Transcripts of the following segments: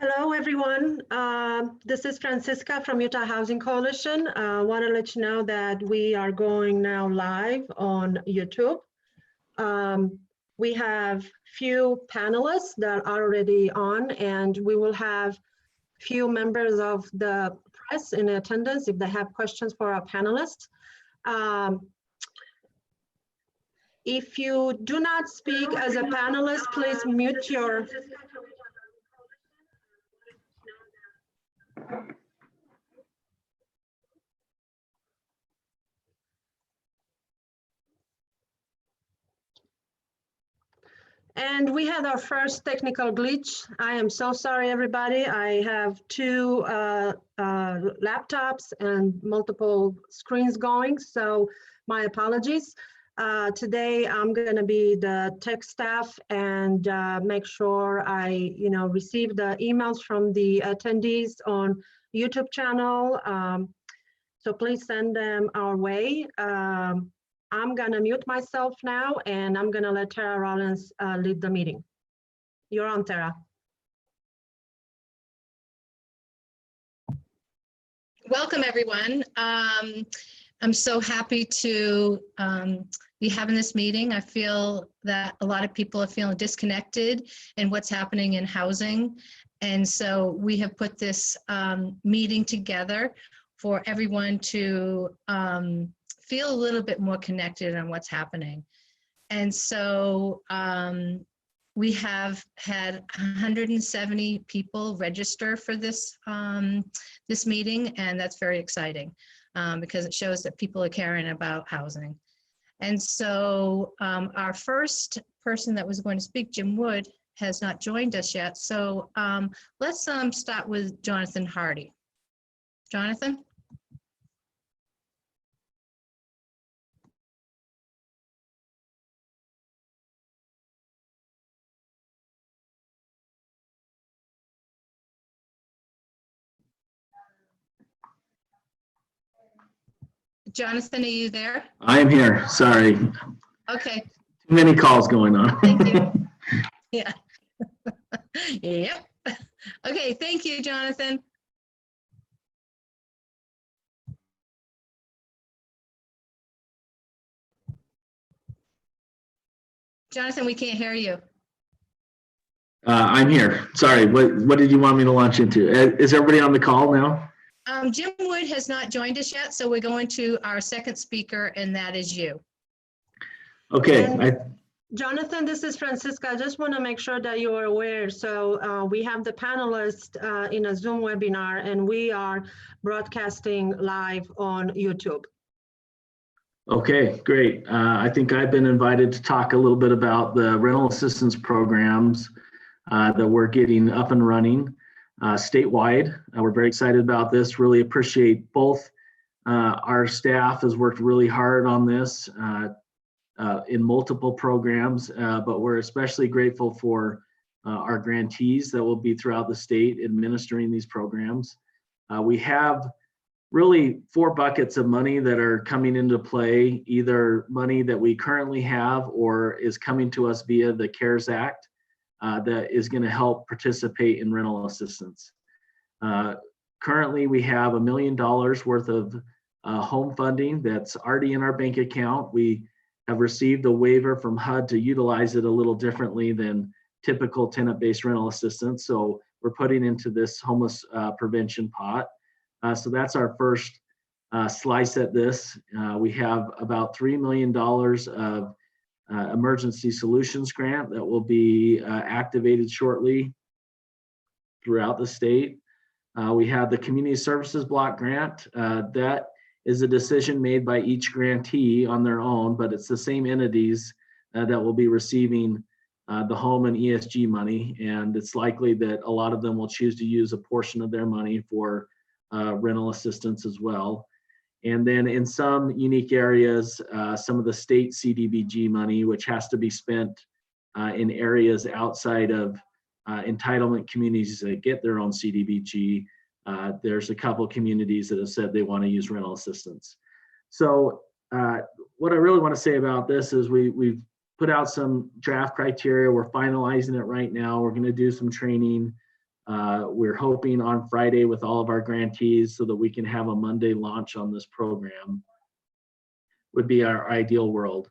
Hello, everyone. This is Francisca from Utah Housing Coalition. I want to let you know that we are going now live on YouTube. We have few panelists that are already on, and we will have few members of the press in attendance if they have questions for our panelists. If you do not speak as a panelist, please mute your And we had our first technical glitch. I am so sorry, everybody. I have two laptops and multiple screens going, so my apologies. Today, I'm going to be the tech staff and make sure I, receive the emails from the attendees on YouTube channel. So please send them our way. I'm going to mute myself now, and I'm going to let Tara Rollins lead the meeting. You're on, Tara. Welcome, everyone. I'm so happy to be having this meeting. I feel that a lot of people are feeling disconnected in what's happening in housing. And so we have put this meeting together for everyone to feel a little bit more connected on what's happening. And so we have had 170 people register for this this meeting, and that's very exciting because it shows that people are caring about housing. And so our first person that was going to speak, Jim Wood, has not joined us yet. So let's start with Jonathan Hardy. Jonathan? Jonathan, are you there? I am here. Sorry. Okay. Too many calls going on. Thank you. Yeah. Yep. Okay. Thank you, Jonathan. Jonathan, we can't hear you. I'm here. Sorry. What did you want me to launch into? Is everybody on the call now? Jim Wood has not joined us yet, so we're going to our second speaker, and that is you. Okay. Jonathan, this is Francisca. I just want to make sure that you are aware. So we have the panelists in a Zoom webinar, and we are broadcasting live on YouTube. Okay, great. I think I've been invited to talk a little bit about the rental assistance programs that we're getting up and running statewide. We're very excited about this. Really appreciate both our staff has worked really hard on this in multiple programs, but we're especially grateful for our grantees that will be throughout the state administering these programs. We have really 4 buckets of money that are coming into play, either money that we currently have or is coming to us via the CARES Act that is going to help participate in rental assistance. Currently, we have $1 million worth of home funding that's already in our bank account. We have received a waiver from HUD to utilize it a little differently than typical tenant-based rental assistance. So we're putting into this homeless prevention pot. So that's our first slice at this. We have about $3 million of emergency solutions grant that will be activated shortly throughout the state. We have the community services block grant. That is a decision made by each grantee on their own, but it's the same entities that will be receiving the home and ESG money. And it's likely that a lot of them will choose to use a portion of their money for rental assistance as well. And then in some unique areas, some of the state CDBG money, which has to be spent in areas outside of entitlement communities that get their own CDBG. There's a couple of communities that have said they want to use rental assistance. So what I really want to say about this is we've put out some draft criteria. We're finalizing it right now. We're going to do some training We're hoping on Friday with all of our grantees so that we can have a Monday launch on this program would be our ideal world.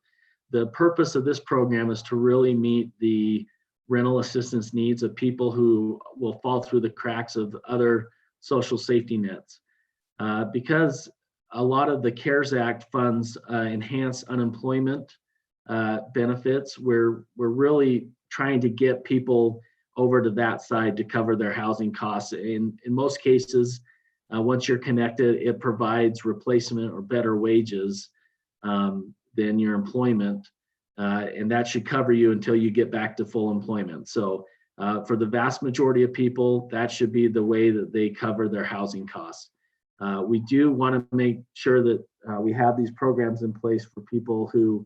The purpose of this program is to really meet the rental assistance needs of people who will fall through the cracks of other social safety nets. Because a lot of the CARES Act funds enhance unemployment benefits, we're really trying to get people over to that side to cover their housing costs. In most cases, once you're connected, it provides replacement or better wages than your employment. And that should cover you until you get back to full employment. So for the vast majority of people, that should be the way that they cover their housing costs. We do want to make sure that we have these programs in place for people who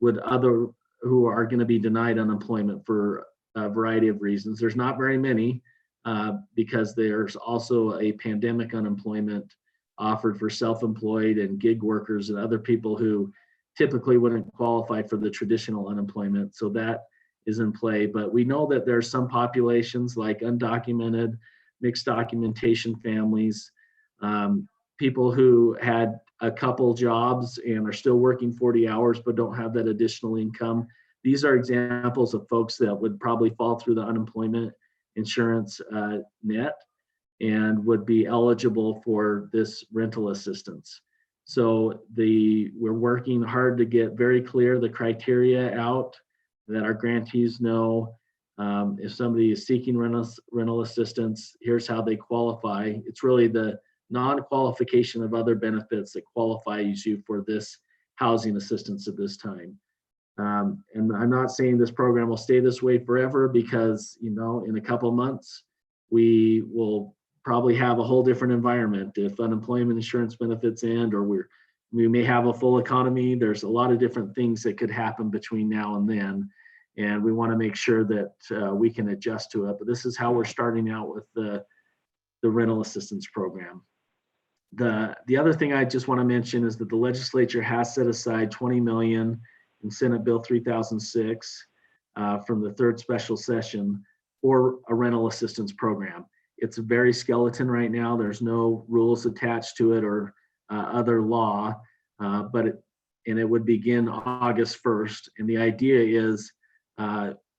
are going to be denied unemployment for a variety of reasons. There's not very many because there's also a pandemic unemployment offered for self-employed and gig workers and other people who typically wouldn't qualify for the traditional unemployment. So that is in play. But we know that there's some populations like undocumented, mixed documentation families, people who had a couple jobs and are still working 40 hours but don't have that additional income. These are examples of folks that would probably fall through the unemployment insurance net and would be eligible for this rental assistance. So we're working hard to get very clear the criteria out that our grantees know. If somebody is seeking rental assistance, here's how they qualify. It's really the non-qualification of other benefits that qualifies you for this housing assistance at this time. And I'm not saying this program will stay this way forever because, in a couple of months, we will probably have a whole different environment if unemployment insurance benefits end, or we may have a full economy. There's a lot of different things that could happen between now and then. And we want to make sure that we can adjust to it. But this is how we're starting out with the rental assistance program. The other thing I just want to mention is that the legislature has set aside $20 million in Senate Bill 3006 from the third special session for a rental assistance program. It's very skeleton right now. There's no rules attached to it or other law, and it would begin August 1st. And the idea is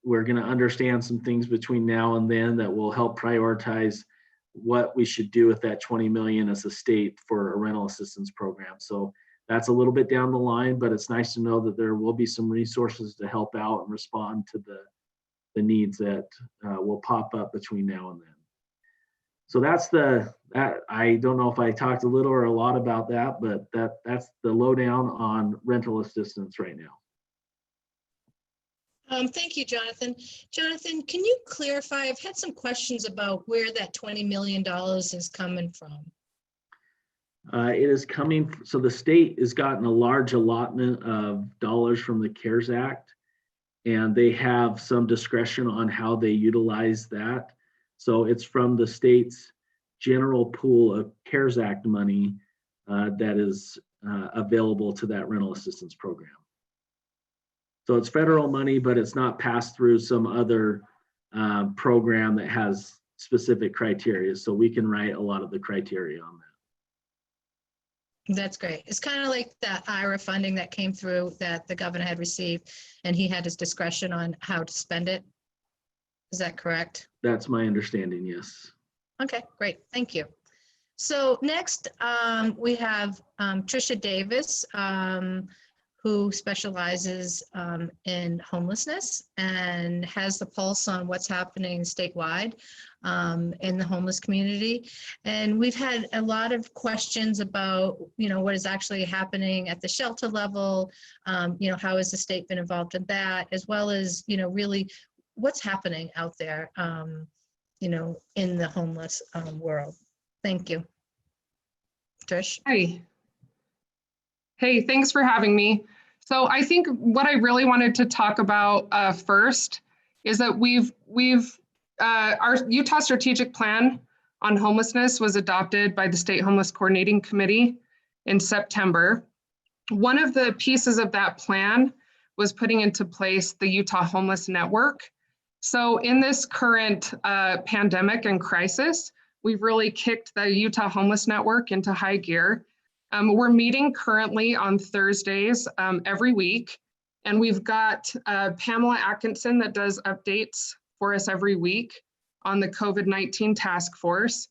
we're going to understand some things between now and then that will help prioritize what we should do with that 20 million as a state for a rental assistance program. So that's a little bit down the line, but it's nice to know that there will be some resources to help out and respond to the needs that will pop up between now and then. So that's I don't know if I talked a little or a lot about that, but that's the lowdown on rental assistance right now. Thank you, Jonathan. Jonathan, can you clarify? I've had some questions about where that $20 million is coming from. It is coming, so the state has gotten a large allotment of dollars from the CARES Act, and they have some discretion on how they utilize that. So it's from the state's general pool of CARES Act money that is available to that rental assistance program. So it's federal money, but it's not passed through some other program that has specific criteria. So we can write a lot of the criteria on that. That's great. It's kind of like that IRA funding that came through that the governor had received, and he had his discretion on how to spend it. Is that correct? That's my understanding, yes. Okay, great. Thank you. So next, we have Tricia Davis, who specializes in homelessness and has the pulse on what's happening statewide in the homeless community. And we've had a lot of questions about, what is actually happening at the shelter level, how has the state been involved in that, as well as, really what's happening out there, in the homeless world. Thank you. Trish. Hi. Hey, thanks for having me. So I think what I really wanted to talk about first is that our Utah Strategic Plan on Homelessness was adopted by the State Homeless Coordinating Committee in September. One of the pieces of that plan was putting into place the Utah Homeless Network. So in this current pandemic and crisis, we've really kicked the Utah Homeless Network into high gear. We're meeting currently on Thursdays every week, and we've got Pamela Atkinson that does updates for us every week on the COVID-19 task force.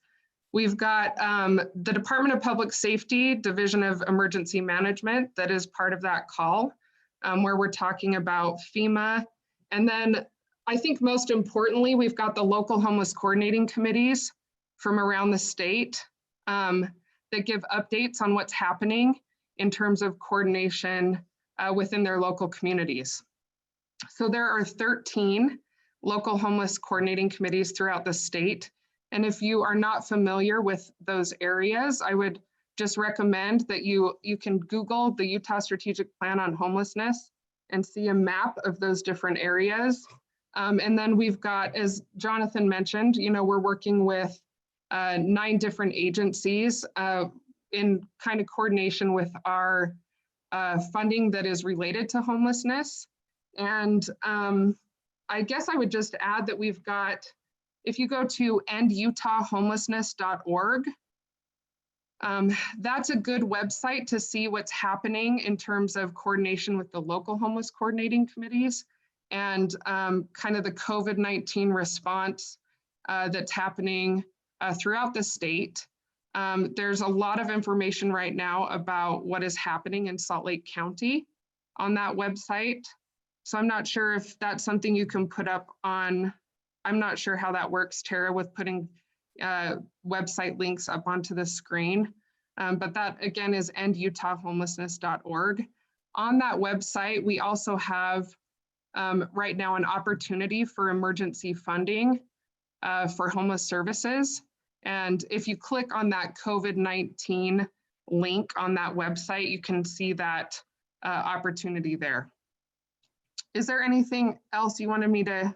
We've got the Department of Public Safety, Division of Emergency Management that is part of that call, where we're talking about FEMA. And then I think most importantly, we've got the local homeless coordinating committees from around the state that give updates on what's happening in terms of coordination within their local communities. So there are 13 local homeless coordinating committees throughout the state. And if you are not familiar with those areas, I would just recommend that you can Google the Utah Strategic Plan on Homelessness and see a map of those different areas. And then we've got, as Jonathan mentioned, we're working with 9 different agencies in kind of coordination with our funding that is related to homelessness. And I guess I would just add that we've got, if you go to endutahhomelessness.org, that's a good website to see what's happening in terms of coordination with the local homeless coordinating committees and kind of the COVID-19 response that's happening throughout the state. There's a lot of information right now about what is happening in Salt Lake County on that website. So I'm not sure if that's something you can put up on, I'm not sure how that works, Tara, with putting website links up onto the screen. But that again is endutahhomelessness.org. On that website, we also have right now an opportunity for emergency funding for homeless services. And if you click on that COVID-19 link on that website, you can see that opportunity there. Is there anything else you wanted me to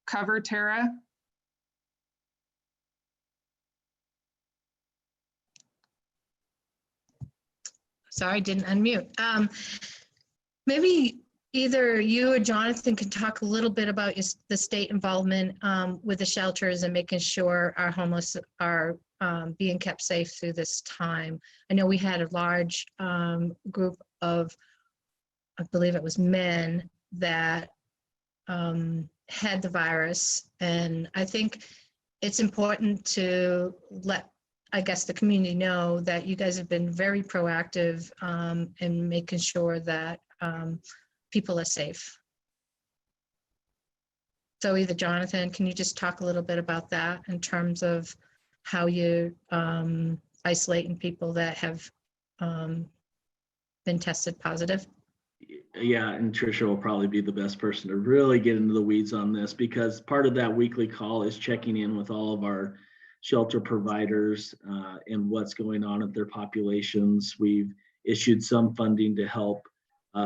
cover, Tara? Sorry, I didn't unmute. Maybe either you or Jonathan can talk a little bit about the state involvement with the shelters and making sure our homeless are being kept safe through this time. I know we had a large group of, I believe it was men that had the virus. And I think it's important to let, I guess, the community know that you guys have been very proactive in making sure that people are safe. So either Jonathan, can you just talk a little bit about that in terms of how you're isolating people that have been tested positive? Yeah, and Tricia will probably be the best person to really get into the weeds on this, because part of that weekly call is checking in with all of our shelter providers and what's going on at their populations. We've issued some funding to help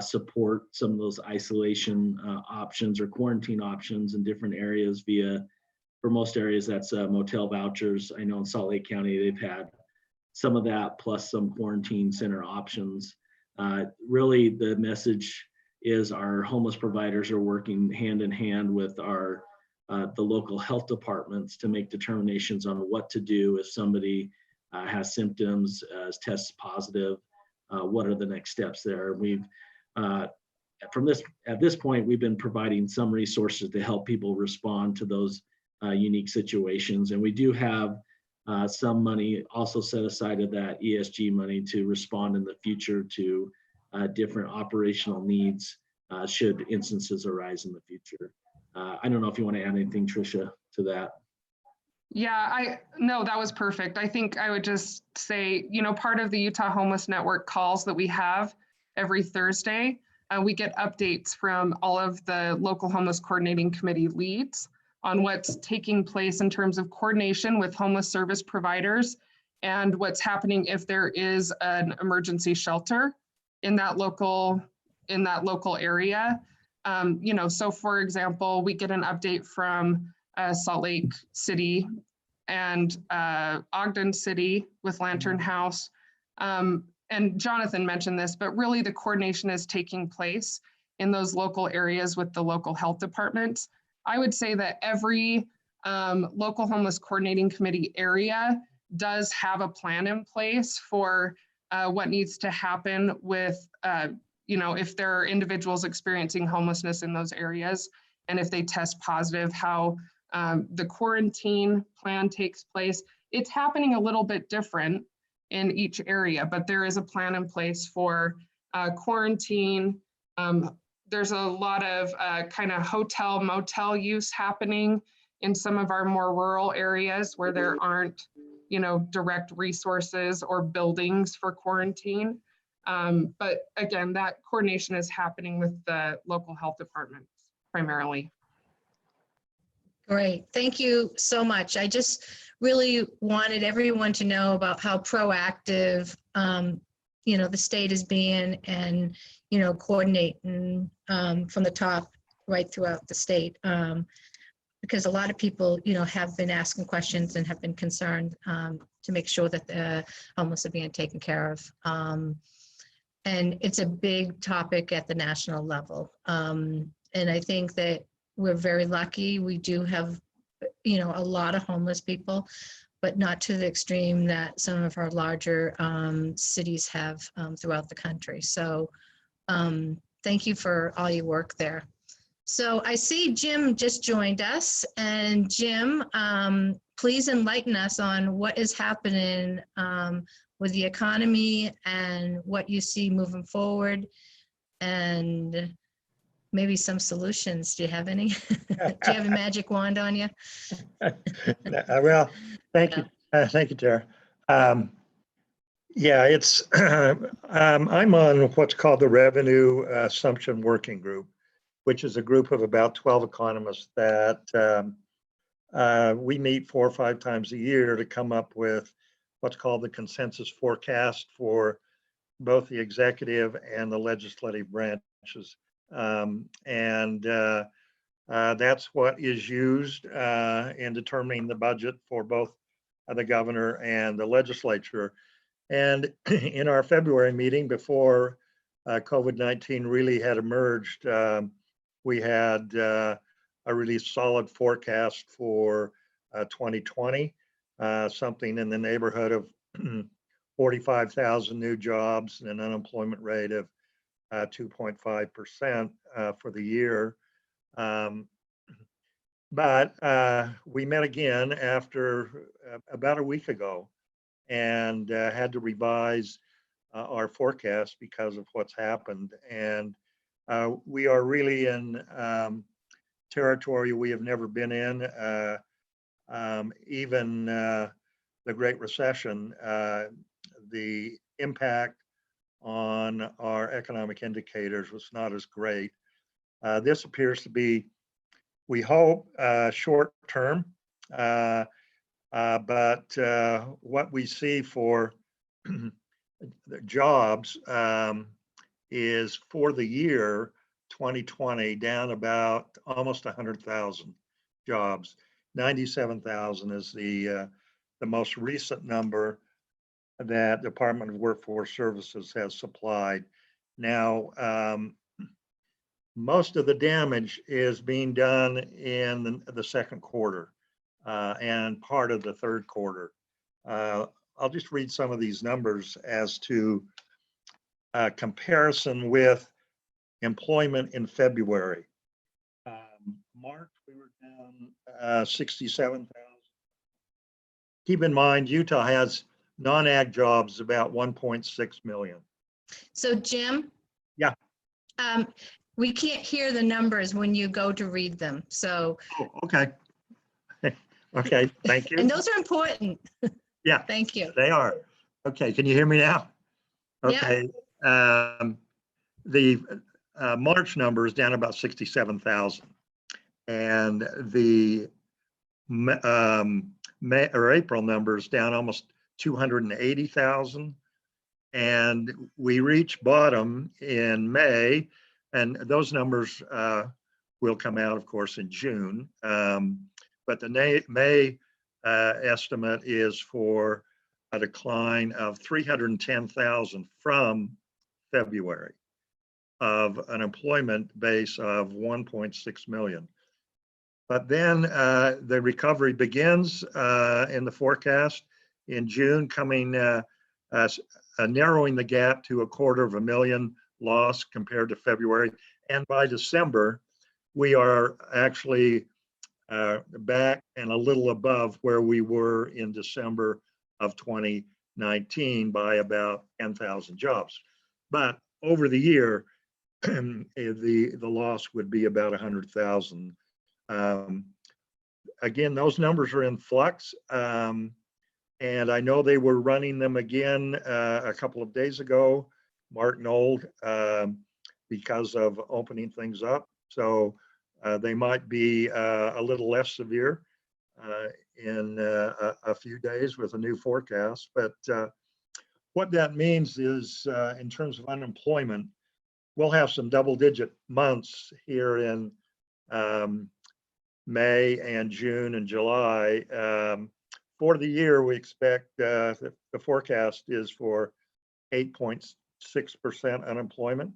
support some of those isolation options or quarantine options in different areas via, for most areas, that's motel vouchers. I know in Salt Lake County, they've had some of that plus some quarantine center options. Really, the message is our homeless providers are working hand in hand with our the local health departments to make determinations on what to do if somebody has symptoms, is tests positive. What are the next steps there? We've at this point, we've been providing some resources to help people respond to those unique situations, and we do have some money also set aside of that ESG money to respond in the future to different operational needs should instances arise in the future. I don't know if you want to add anything, Tricia, to that. Yeah, no, that was perfect. I think I would just say, part of the Utah Homeless Network calls that we have every Thursday, we get updates from all of the local homeless coordinating committee leads on what's taking place in terms of coordination with homeless service providers and what's happening if there is an emergency shelter in that local area. So for example, we get an update from Salt Lake City and Ogden City with Lantern House. And Jonathan mentioned this, but really the coordination is taking place in those local areas with the local health departments. I would say that every local homeless coordinating committee area does have a plan in place for what needs to happen with, if there are individuals experiencing homelessness in those areas, and if they test positive, how the quarantine plan takes place. It's happening a little bit different in each area, but there is a plan in place for quarantine. There's a lot of kind of hotel motel use happening in some of our more rural areas where there aren't, direct resources or buildings for quarantine. But again, that coordination is happening with the local health departments primarily. Great, thank you so much. I just really wanted everyone to know about how proactive, the state is being, and, coordinating from the top right throughout the state. Because a lot of people, have been asking questions and have been concerned to make sure that the homeless are being taken care of. And it's a big topic at the national level. And I think that we're very lucky. We do have, a lot of homeless people, but not to the extreme that some of our larger cities have throughout the country. So thank you for all your work there. So I see Jim just joined us, and Jim, please enlighten us on what is happening with the economy and what you see moving forward, and maybe some solutions. Do you have any? Do you have a magic wand on you? Well, thank you. Thank you, Tara. Yeah, it's, I'm on what's called the Revenue Assumption Working Group, which is a group of about 12 economists that we meet 4 or 5 times a year to come up with what's called the consensus forecast for both the executive and the legislative branches. That's what is used in determining the budget for both the governor and the legislature. And in our February meeting, before COVID-19 really had emerged, we had a really solid forecast for 2020, something in the neighborhood of 45,000 new jobs and an unemployment rate of 2.5% for the year. But we met again after about a week ago and had to revise our forecast because of what's happened. And we are really in territory we have never been in. Even the Great Recession, the impact on our economic indicators was not as great. This appears to be, we hope, short term, but what we see for the jobs is for the year 2020 down about almost 100,000 jobs. 97,000 is the most recent number that Department of Workforce Services has supplied. Now, most of the damage is being done in the second quarter and part of the third quarter. I'll just read some of these numbers as to comparison with employment in February. March, we were down 67,000. Keep in mind, Utah has non-ag jobs about 1.6 million. So Jim? Yeah. We can't hear the numbers when you go to read them, so. Oh, okay. Okay, thank you. And those are important. Yeah. Thank you. They are. Okay, can you hear me now? Okay. Yeah. The March number is down about 67,000. And the May or April numbers down almost 280,000. And we reached bottom in May, and those numbers will come out, of course, in June. But the May estimate is for a decline of 310,000 from February of an employment base of 1.6 million. But then the recovery begins in the forecast in June, coming narrowing the gap to 250,000 loss compared to February. And by December, we are actually back and a little above where we were in December of 2019 by about 10,000 jobs. But over the year, the loss would be about 100,000. Again, those numbers are in flux. And I know they were running them again a couple of days ago, Martin Old, because of opening things up. So they might be a little less severe in a few days with a new forecast. But what that means is in terms of unemployment, we'll have some double-digit months here in May and June and July. For the year, we expect the forecast is for 8.6% unemployment.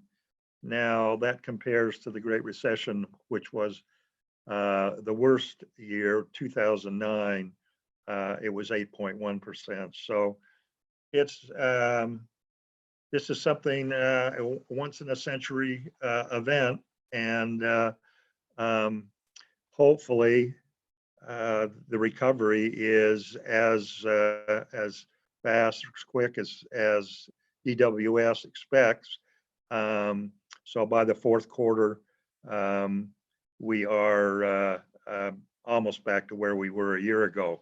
Now that compares to the Great Recession, which was the worst year, 2009. It was 8.1%. So it's this is something once in a century event, and hopefully the recovery is as fast, as quick as DWS expects. So by the fourth quarter, we are almost back to where we were a year ago.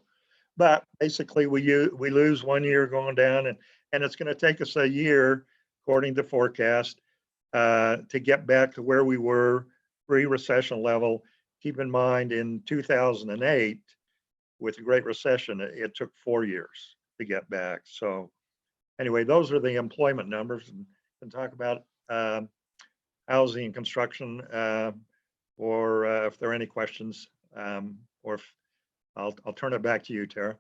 But basically, we lose 1 year going down, and it's going to take us a year, according to forecast, to get back to where we were pre-recession level. Keep in mind, in 2008, with the Great Recession, it took 4 years to get back. So anyway, those are the employment numbers, and can talk about housing and construction, or if there are any questions, or if I'll turn it back to you, Tara.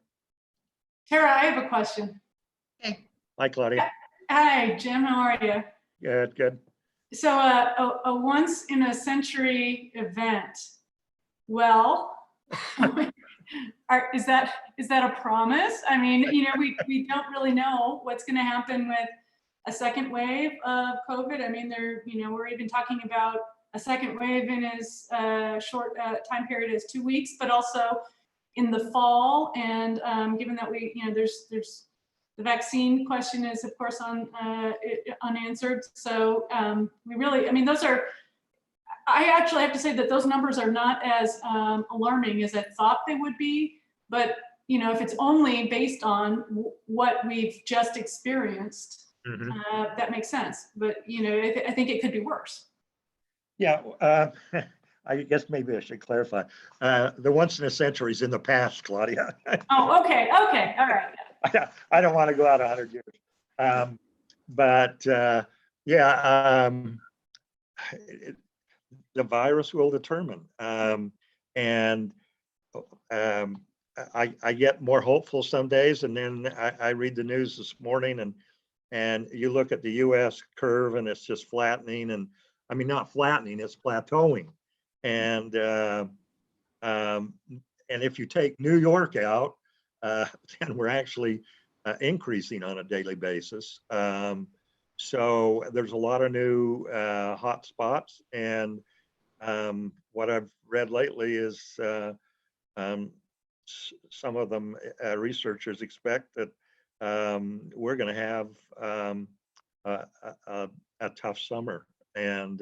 Tara, I have a question. Okay. Hi, Claudia. Hi, Jim. How are you? Good, good. So a once in a century event. Well, is that a promise? I mean, you know, we don't really know what's going to happen with a second wave of COVID. I mean, we're even talking about a second wave in as short time period as 2 weeks, but also in the fall. And given that there's the vaccine question is of course unanswered. So we really, I mean, I actually have to say that those numbers are not as alarming as I thought they would be. But you know, if it's only based on what we've just experienced, that makes sense. But you know, I think it could be worse. Yeah. I guess maybe I should clarify. The once in a century is in the past, Claudia. Oh, okay, all right. I don't want to go out 100 years. But the virus will determine. And I get more hopeful some days, and then I read the news this morning, and you look at the US curve and it's just flattening, and I mean, not flattening, it's plateauing. And if you take New York out, then we're actually increasing on a daily basis. So there's a lot of new hot spots, and what I've read lately is some of them researchers expect that we're going to have a tough summer. And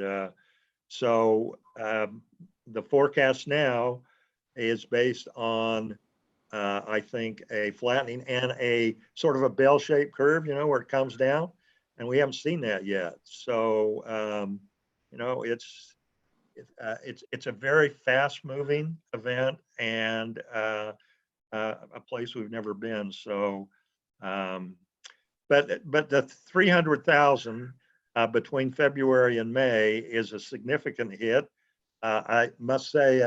so the forecast now is based on, I think, a flattening and a sort of a bell-shaped curve, you know, where it comes down, and we haven't seen that yet. So, you know, it's a very fast-moving event, and a place we've never been. So, but the 300,000 between February and May is a significant hit. I must say,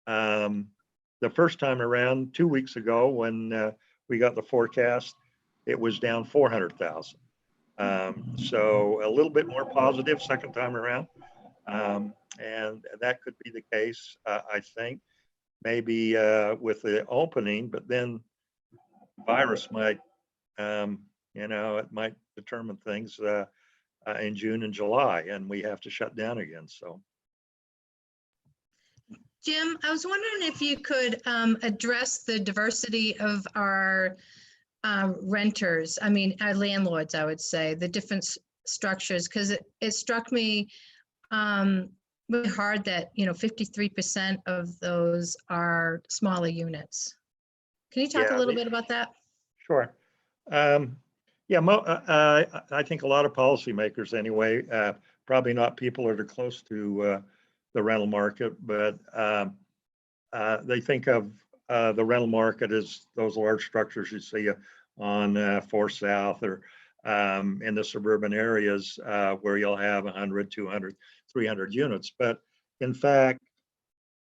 the first time around 2 weeks ago, when we got the forecast, it was down 400,000. So a little bit more positive second time around. And that could be the case, I think. maybe with the opening, but then virus might, it might determine things in June and July, and we have to shut down again. So, Jim, I was wondering if you could address the diversity of our renters, our landlords, I would say, the different structures, because it struck me really hard that 53% of those are smaller units. Can you talk a little bit about that? Sure. I think a lot of policymakers anyway, probably not people that are close to the rental market, but they think of the rental market as those large structures you see on 4 South or in the suburban areas where you'll have 100, 200, 300 units. But in fact,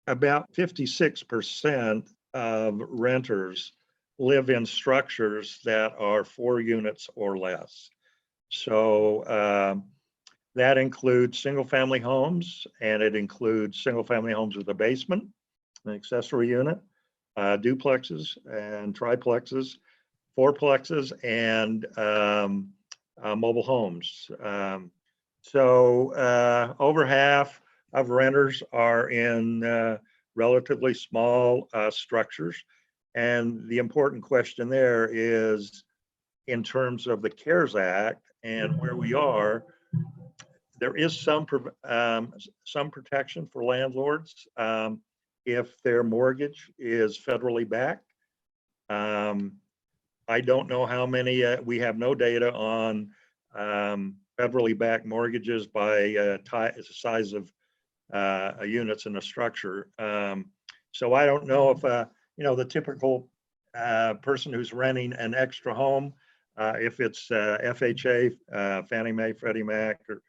about 56% of renters live in structures that are 4 units or less. So that includes single family homes, and it includes single family homes with a basement, an accessory unit, duplexes and triplexes, fourplexes, and mobile homes. So over half of renters are in relatively small structures. And the important question there is, in terms of the CARES Act and where we are, there is some protection for landlords if their mortgage is federally backed. I don't know how many, we have no data on federally backed mortgages by the size of units in a structure. So I don't know if, the typical person who's renting an extra home, if it's FHA, Fannie Mae, Freddie Mac, or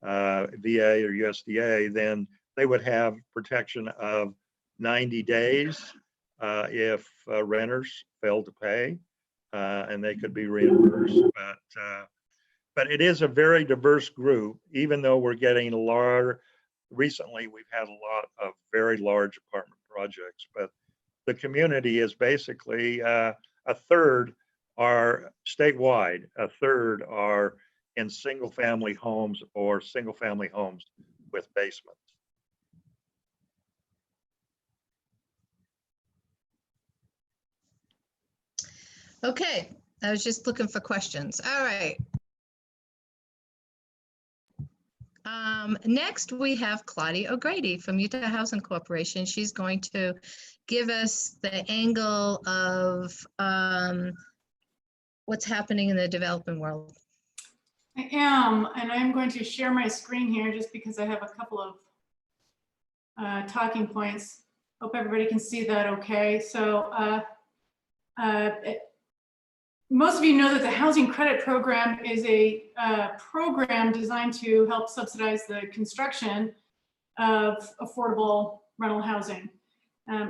VA or USDA, then they would have protection of 90 days if renters fail to pay, and they could be reimbursed. But it is a very diverse group, even though we're getting recently we've had a lot of very large apartment projects, but the community is basically a third are statewide, a third are in single family homes or single family homes with basements. Okay, I was just looking for questions. All right. Next, we have Claudia O'Grady from Utah Housing Corporation. She's going to give us the angle of what's happening in the developing world. I am, and I'm going to share my screen here just because I have a couple of talking points. Hope everybody can see that okay. So most of you know that the Housing Credit Program is a program designed to help subsidize the construction of affordable rental housing.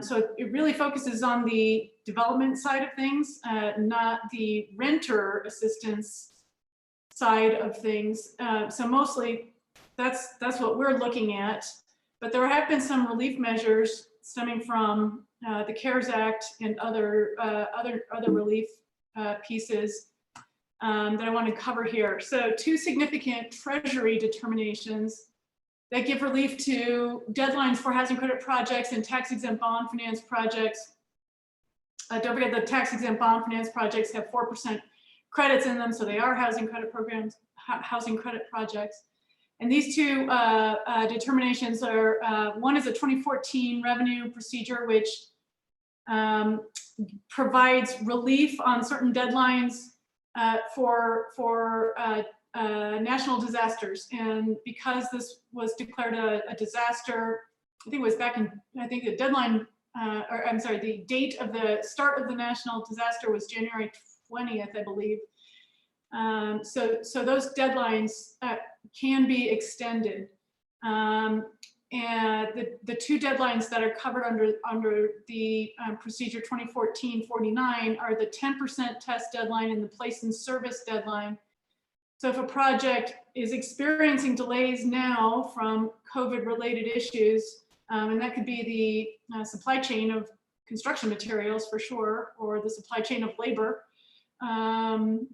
So it really focuses on the development side of things, not the renter assistance side of things. So mostly that's what we're looking at. But there have been some relief measures stemming from the CARES Act and other relief pieces that I want to cover here. So 2 significant Treasury determinations that give relief to deadlines for housing credit projects and tax-exempt bond finance projects. Don't forget the tax-exempt bond finance projects have 4% credits in them, so they are housing credit programs, housing credit projects. And these 2 determinations are, one is a 2014 revenue procedure, which provides relief on certain deadlines for national disasters. And because this was declared a disaster, I think it was back in, the deadline, the date of the start of the national disaster was January 20th, I believe. So those deadlines can be extended. And the 2 deadlines that are covered under the procedure 2014-49 are the 10% test deadline and the place in service deadline. So if a project is experiencing delays now from COVID related issues, And that could be the supply chain of construction materials for sure, or the supply chain of labor. Then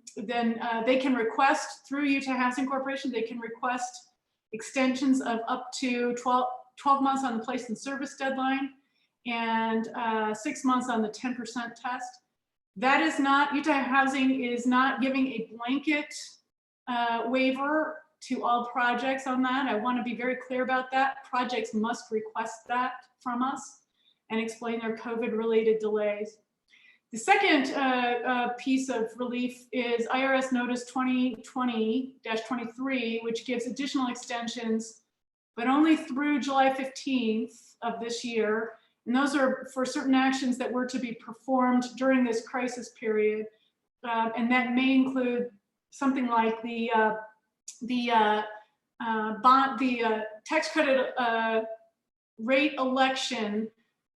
they can request through Utah Housing Corporation, they can request extensions of up to 12 months on the place and service deadline and 6 months on the 10% test. That is not, Utah Housing is not giving a blanket waiver to all projects on that. I want to be very clear about that. Projects must request that from us and explain their COVID-related delays. The second piece of relief is IRS Notice 2020-23, which gives additional extensions, but only through July 15th of this year. And those are for certain actions that were to be performed during this crisis period. And that may include something like the tax credit rate election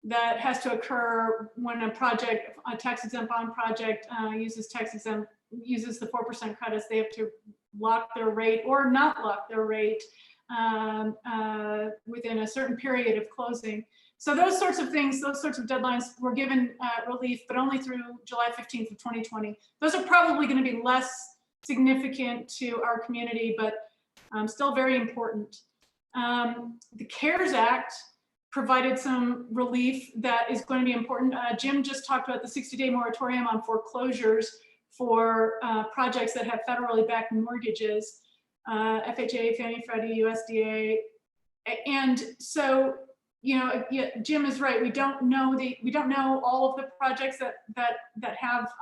that has to occur when a project, a tax exempt bond project uses the 4% credits. They have to lock their rate or not lock their rate within a certain period of closing. So those sorts of things, those sorts of deadlines were given relief, but only through July 15th of 2020. Those are probably going to be less significant to our community, but still very important. The CARES Act provided some relief that is going to be important. Jim just talked about the 60-day moratorium on foreclosures for projects that have federally backed mortgages, FHA, Fannie, Freddie, USDA. And so, you know, yeah, Jim is right. We don't know all of the projects that have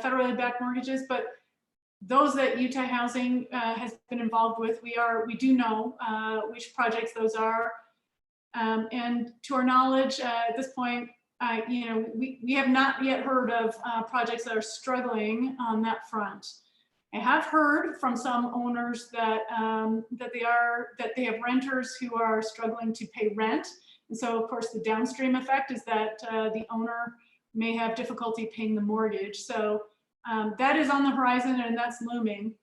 federally backed mortgages, but those that Utah Housing has been involved with, we do know which projects those are. And to our knowledge, at this point, you know, we have not yet heard of projects that are struggling on that front. I have heard from some owners that they have renters who are struggling to pay rent, and so of course the downstream effect is that the owner may have difficulty paying the mortgage. So that is on the horizon and that's looming.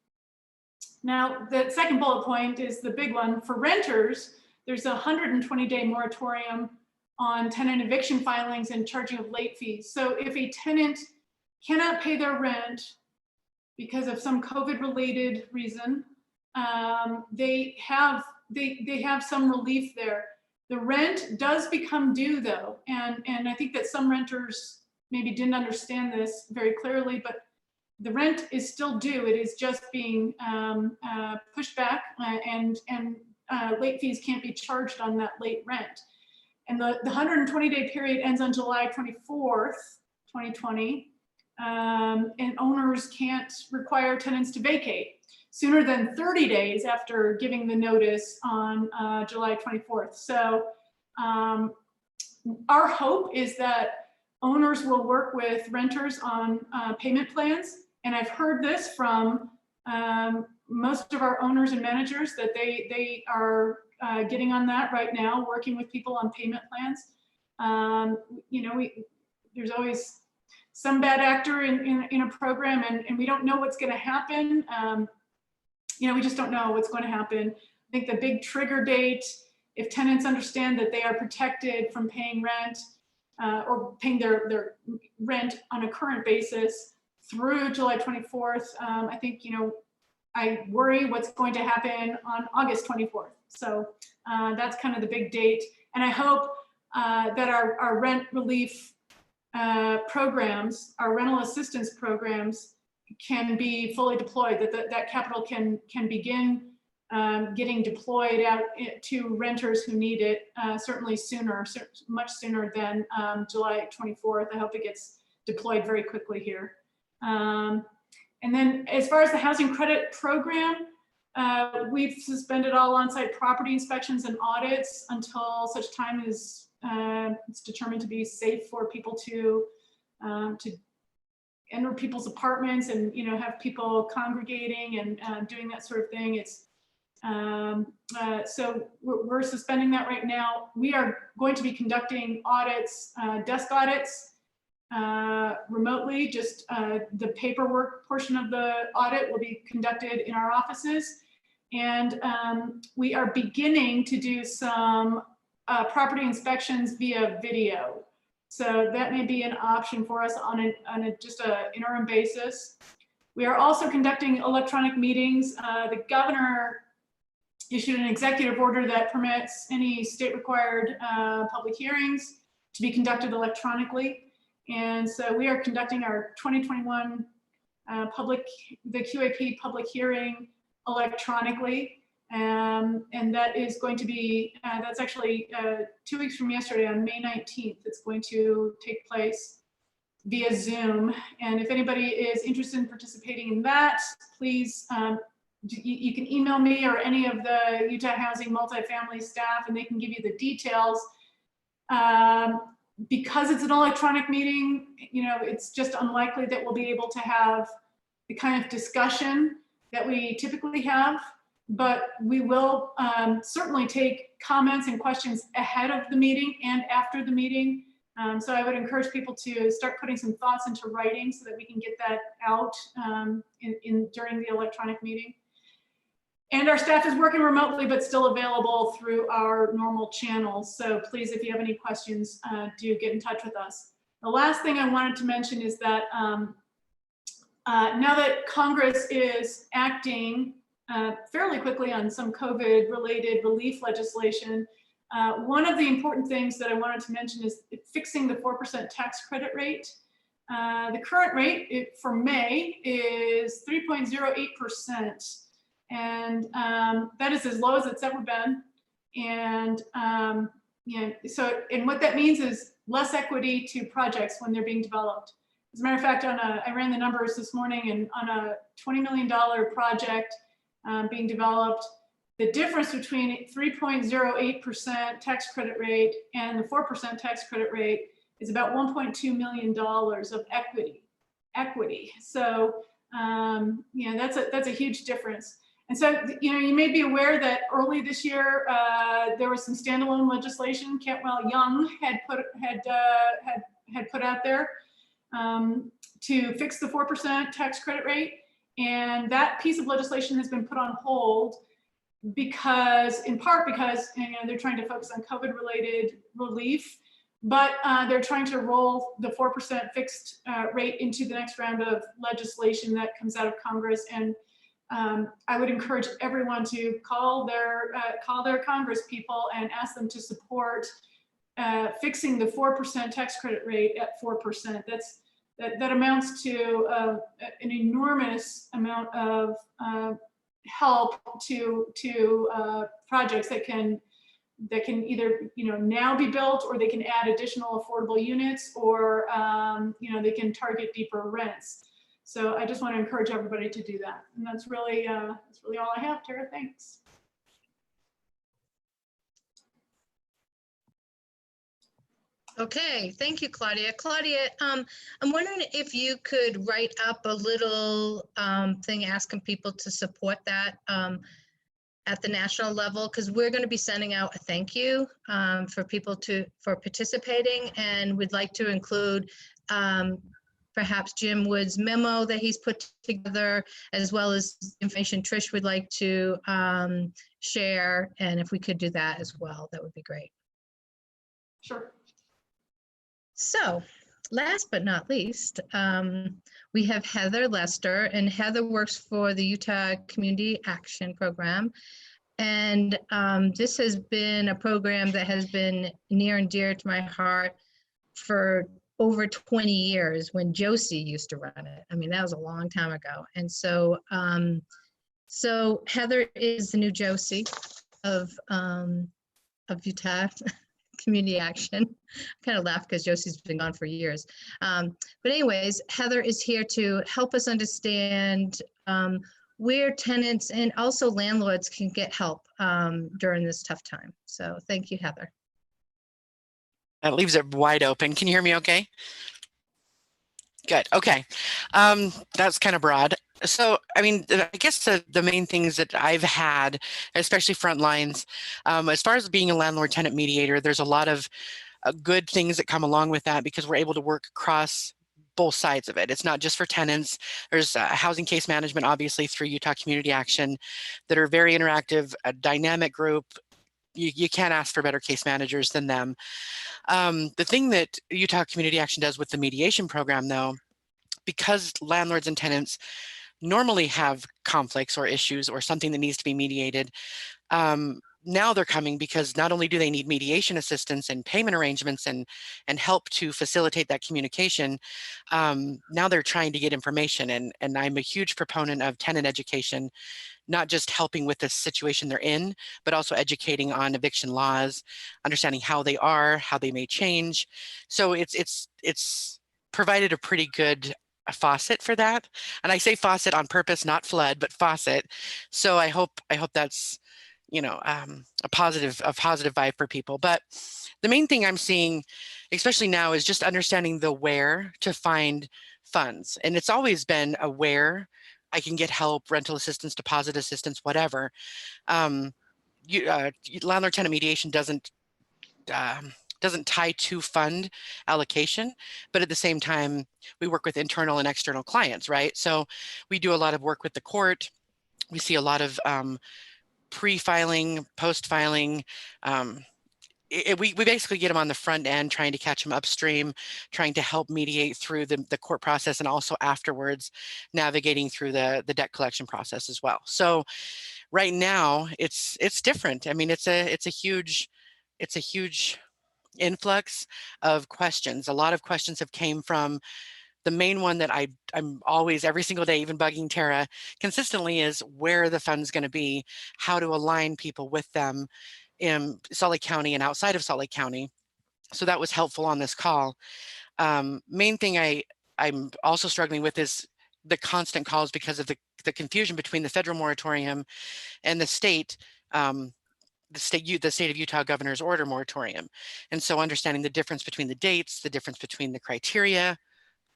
Now the second bullet point is the big one for renters. There's a 120-day moratorium on tenant eviction filings and charging of late fees. So if a tenant cannot pay their rent because of some COVID-related reason, they have some relief there. The rent does become due though, and I think that some renters maybe didn't understand this very clearly, but the rent is still due. It is just being pushed back, and late fees can't be charged on that late rent. And the 120-day period ends on July 24th, 2020. And owners can't require tenants to vacate sooner than 30 days after giving the notice on July 24th. So our hope is that owners will work with renters on payment plans. And I've heard this from most of our owners and managers that they are getting on that right now, working with people on payment plans. You know, there's always some bad actor in a program, and we don't know what's going to happen. You know, we just don't know what's going to happen. I think the big trigger date, if tenants understand that they are protected from paying rent or paying their rent on a current basis through July 24th, I think, you know, I worry what's going to happen on August 24th. So that's kind of the big date. And I hope that our rent relief programs, our rental assistance programs can be fully deployed, that capital can begin getting deployed out to renters who need it, certainly sooner, much sooner than July 24th. I hope it gets deployed very quickly here. And then as far as the housing credit program, we've suspended all on-site property inspections and audits until such time as it's determined to be safe for people to enter people's apartments and, you know, have people congregating and doing that sort of thing. It's so we're suspending that right now. We are going to be conducting audits, desk audits, remotely. Just the paperwork portion of the audit will be conducted in our offices. And we are beginning to do some property inspections via video. So that may be an option for us on just an interim basis. We are also conducting electronic meetings. The governor issued an executive order that permits any state required public hearings to be conducted electronically. And so we are conducting our 2021 the QAP public hearing electronically. And that is going to be, that's actually 2 weeks from yesterday on May 19th. It's going to take place via Zoom. And if anybody is interested in participating in that, please, you can email me or any of the Utah Housing multifamily staff, and they can give you the details. Because it's an electronic meeting, you know, it's just unlikely that we'll be able to have the kind of discussion that we typically have. But we will certainly take comments and questions ahead of the meeting and after the meeting. So I would encourage people to start putting some thoughts into writing so that we can get that out during the electronic meeting. And our staff is working remotely, but still available through our normal channels. So please, if you have any questions, do get in touch with us. The last thing I wanted to mention is that now that Congress is acting fairly quickly on some COVID-related relief legislation, one of the important things that I wanted to mention is fixing the 4% tax credit rate. The current rate for May is 3.08%. And that is as low as it's ever been. And and what that means is less equity to projects when they're being developed. As a matter of fact, I ran the numbers this morning, and on a $20 million project being developed, the difference between 3.08% tax credit rate and the 4% tax credit rate is about $1.2 million of equity. So that's a huge difference. And so, you may be aware that early this year, there was some standalone legislation Cantwell-Young had put out there to fix the 4% tax credit rate. And that piece of legislation has been put on hold in part because they're trying to focus on COVID-related relief, but they're trying to roll the 4% fixed rate into the next round of legislation that comes out of Congress. And I would encourage everyone to call their Congress people and ask them to support fixing the 4% tax credit rate at 4%. That amounts to an enormous amount of help to projects that can either now be built, or they can add additional affordable units, or they can target deeper rents. So I just want to encourage everybody to do that. And that's really all I have, Tara. Thanks. Okay, thank you, Claudia. Claudia, I'm wondering if you could write up a little thing asking people to support that at the national level, because we're going to be sending out a thank you for people for participating, and we'd like to include perhaps Jim Wood's memo that he's put together, as well as information Trish would like to share. And if we could do that as well, that would be great. Sure. So last but not least, we have Heather Lester, and Heather works for the Utah Community Action Program. And this has been a program that has been near and dear to my heart for over 20 years, when Josie used to run it. I mean, that was a long time ago. And so, so Heather is the new Josie of Utah Community Action. I kind of laugh because Josie's been gone for years. But anyways, Heather is here to help us understand where tenants and also landlords can get help during this tough time. So thank you, Heather. That leaves it wide open. Can you hear me okay? Good. Okay. That's kind of broad. So, I mean, I guess the main things that I've had, especially front lines, as far as being a landlord-tenant mediator, there's a lot of good things that come along with that, because we're able to work across both sides of it. It's not just for tenants. There's housing case management, obviously, through Utah Community Action, that are very interactive, a dynamic group, you can't ask for better case managers than them. The thing that Utah Community Action does with the mediation program, though, because landlords and tenants normally have conflicts or issues or something that needs to be mediated, now they're coming because not only do they need mediation assistance and payment arrangements and help to facilitate that communication, now they're trying to get information. And I'm a huge proponent of tenant education, not just helping with the situation they're in, but also educating on eviction laws, understanding how they are, how they may change. So it's provided a pretty good faucet for that. And I say faucet on purpose, not flood, but faucet. So I hope that's, a positive vibe for people. But the main thing I'm seeing, especially now, is just understanding the where to find funds. And it's always been a where I can get help, rental assistance, deposit assistance, whatever. Landlord tenant mediation doesn't tie to fund allocation, but at the same time, we work with internal and external clients, right? So we do a lot of work with the court. We see a lot of pre-filing, post-filing. We basically get them on the front end, trying to catch them upstream, trying to help mediate through the court process, and also afterwards navigating through the debt collection process as well. So right now it's different. I mean, it's a huge influx of questions. A lot of questions have came from the main one that I'm always, every single day, even bugging Tara consistently, is where are the funds going to be, how to align people with them in Salt Lake County and outside of Salt Lake County. So that was helpful on this call. Main thing I'm also struggling with is the constant calls because of the confusion between the federal moratorium and the state of Utah governor's order moratorium. And so understanding the difference between the dates, the difference between the criteria.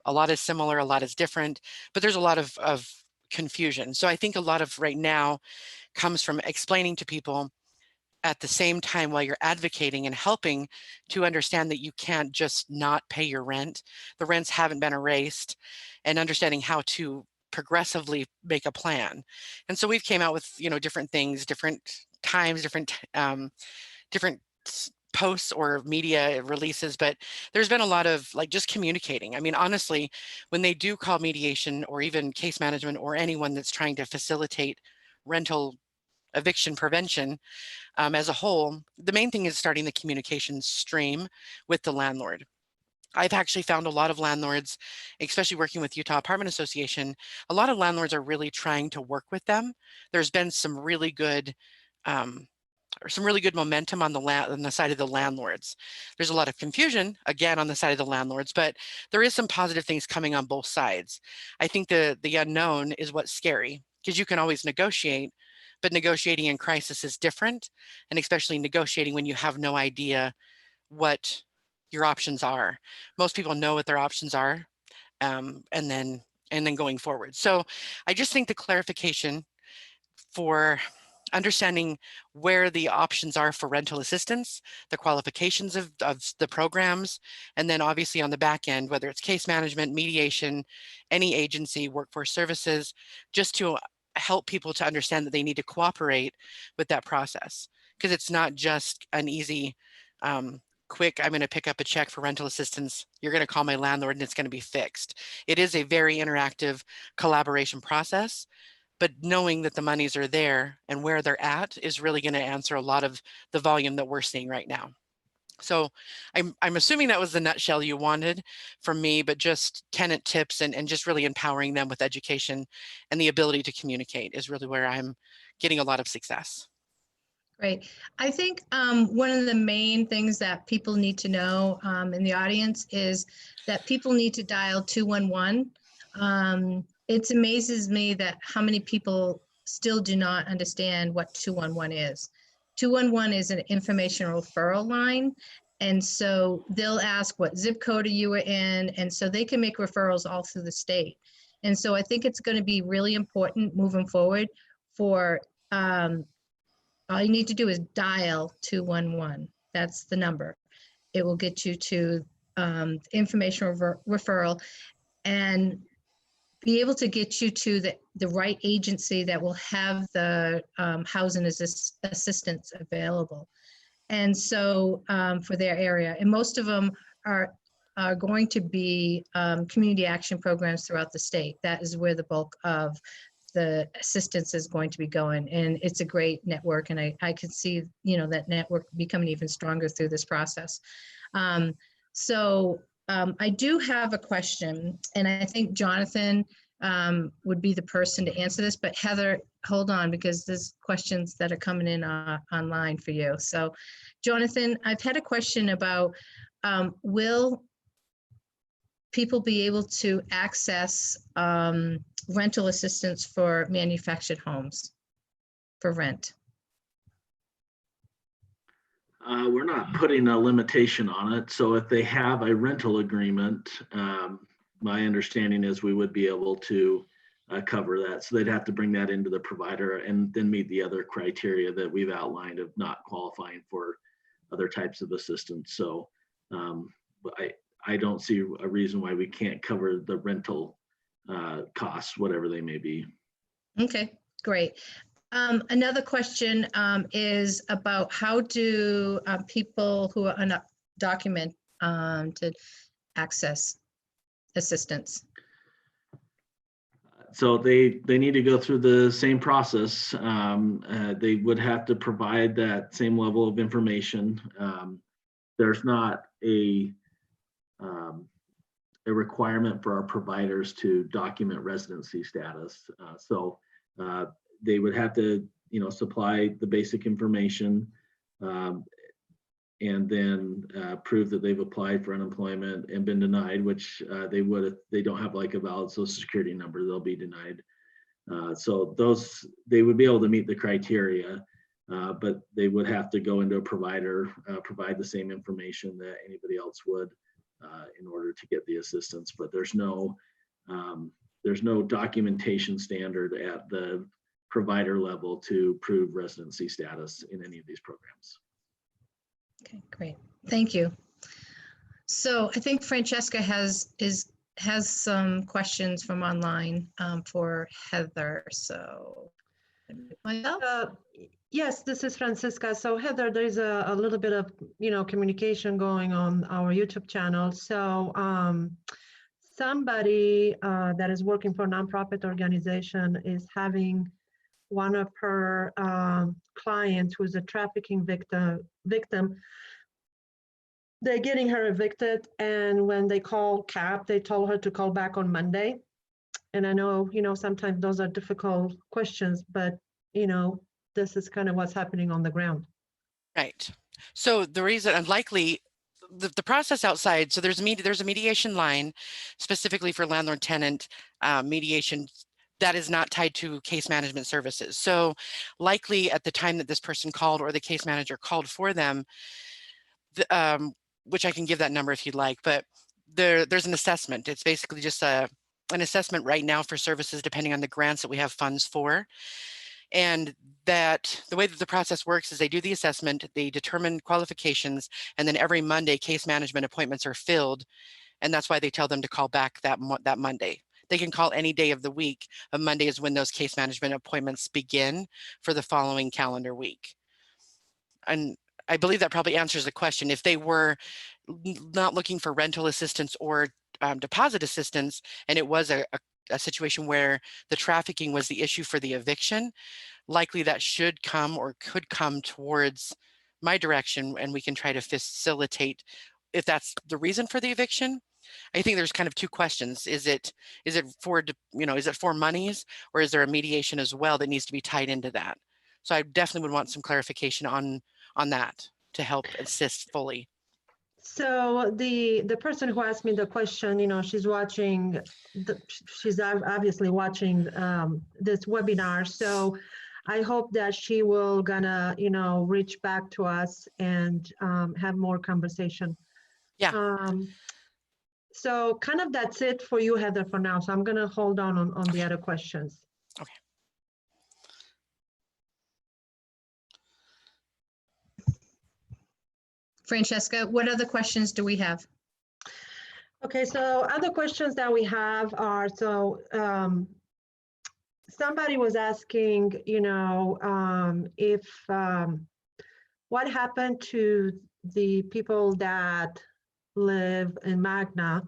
A lot is similar, a lot is different, but there's a lot of confusion. So I think a lot of right now comes from explaining to people at the same time while you're advocating and helping to understand that you can't just not pay your rent. The rents haven't been erased, and understanding how to progressively make a plan. And so we've came out with, different things, different times, different posts or media releases, but there's been a lot of just communicating. I mean, honestly, when they do call mediation or even case management or anyone that's trying to facilitate rental eviction prevention as a whole, the main thing is starting the communication stream with the landlord. I've actually found a lot of landlords, especially working with Utah Apartment Association, a lot of landlords are really trying to work with them. There's been some really good momentum on the side of the landlords. There's a lot of confusion, again, on the side of the landlords, but there is some positive things coming on both sides. I think the unknown is what's scary, because you can always negotiate, but negotiating in crisis is different, and especially negotiating when you have no idea what your options are. Most people know what their options are, and then going forward. So I just think the clarification for understanding where the options are for rental assistance, the qualifications of the programs, and then obviously on the back end, whether it's case management, mediation, any agency, workforce services, just to help people to understand that they need to cooperate with that process. Because it's not just an easy, quick, I'm going to pick up a check for rental assistance, you're going to call my landlord and it's going to be fixed. It is a very interactive collaboration process. But knowing that the monies are there and where they're at is really going to answer a lot of the volume that we're seeing right now. So I'm assuming that was the nutshell you wanted from me, but just tenant tips and just really empowering them with education and the ability to communicate is really where I'm getting a lot of success. Great. I think one of the main things that people need to know in the audience is that people need to dial 211. It amazes me that how many people still do not understand what 211 is. 211 is an information referral line. And so they'll ask what zip code you were in. And so they can make referrals all through the state. And so I think it's going to be really important moving forward for all you need to do is dial 211. That's the number. It will get you to information referral and be able to get you to the right agency that will have the housing assistance available. And so for their area, and most of them are going to be community action programs throughout the state. That is where the bulk of the assistance is going to be going. And it's a great network. And I can see, you know, that network becoming even stronger through this process. I do have a question, and I think Jonathan would be the person to answer this, but Heather, hold on, because there's questions that are coming in online for you. So Jonathan, I've had a question about, will people be able to access rental assistance for manufactured homes for rent? We're not putting a limitation on it. So if they have a rental agreement, my understanding is we would be able to cover that. So they'd have to bring that into the provider and then meet the other criteria that we've outlined of not qualifying for other types of assistance. So I don't see a reason why we can't cover the rental costs, whatever they may be. Okay, great. Another question is about how do people who are undocumented access assistance? So they need to go through the same process. They would have to provide that same level of information. There's not a requirement for our providers to document residency status. They would have to, you know, supply the basic information and then prove that they've applied for unemployment and been denied, which they would if they don't have like a valid social security number, they'll be denied. So they would be able to meet the criteria, but they would have to go into a provider, provide the same information that anybody else would in order to get the assistance. But there's no documentation standard at the provider level to prove residency status in any of these programs. Okay, great. Thank you. So I think Francesca has some questions from online for Heather. So yes, this is Francisca. So Heather, there's a little bit of, you know, communication going on our YouTube channel. So somebody that is working for a nonprofit organization is having one of her clients who's a trafficking victim. They're getting her evicted, and when they call CAP, they told her to call back on Monday. And I know, you know, sometimes those are difficult questions, but, you know, this is kind of what's happening on the ground. Right. So the reason, unlikely, the process outside, so there's a mediation line specifically for landlord-tenant mediation that is not tied to case management services. So likely at the time that this person called or the case manager called for them, which I can give that number if you'd like, but there's an assessment. It's basically just an assessment right now for services depending on the grants that we have funds for. And that the way that the process works is they do the assessment, they determine qualifications, and then every Monday case management appointments are filled. And that's why they tell them to call back that Monday. They can call any day of the week. A Monday is when those case management appointments begin for the following calendar week. And I believe that probably answers the question. If they were not looking for rental assistance or deposit assistance, and it was a situation where the trafficking was the issue for the eviction, likely that should come or could come towards my direction, and we can try to facilitate if that's the reason for the eviction. I think there's kind of two questions. Is it for, you know, is it for monies, or is there a mediation as well that needs to be tied into that? So I definitely would want some clarification on that to help assist fully. So the person who asked me the question, you know, she's watching, she's obviously watching this webinar. So I hope that she will gonna, you know, reach back to us and have more conversation. Yeah. So kind of that's it for you, Heather, for now. So I'm gonna hold on the other questions. Okay. Francesca, what other questions do we have? Okay, so other questions that we have are, so somebody was asking, you know, if what happened to the people that live in Magna?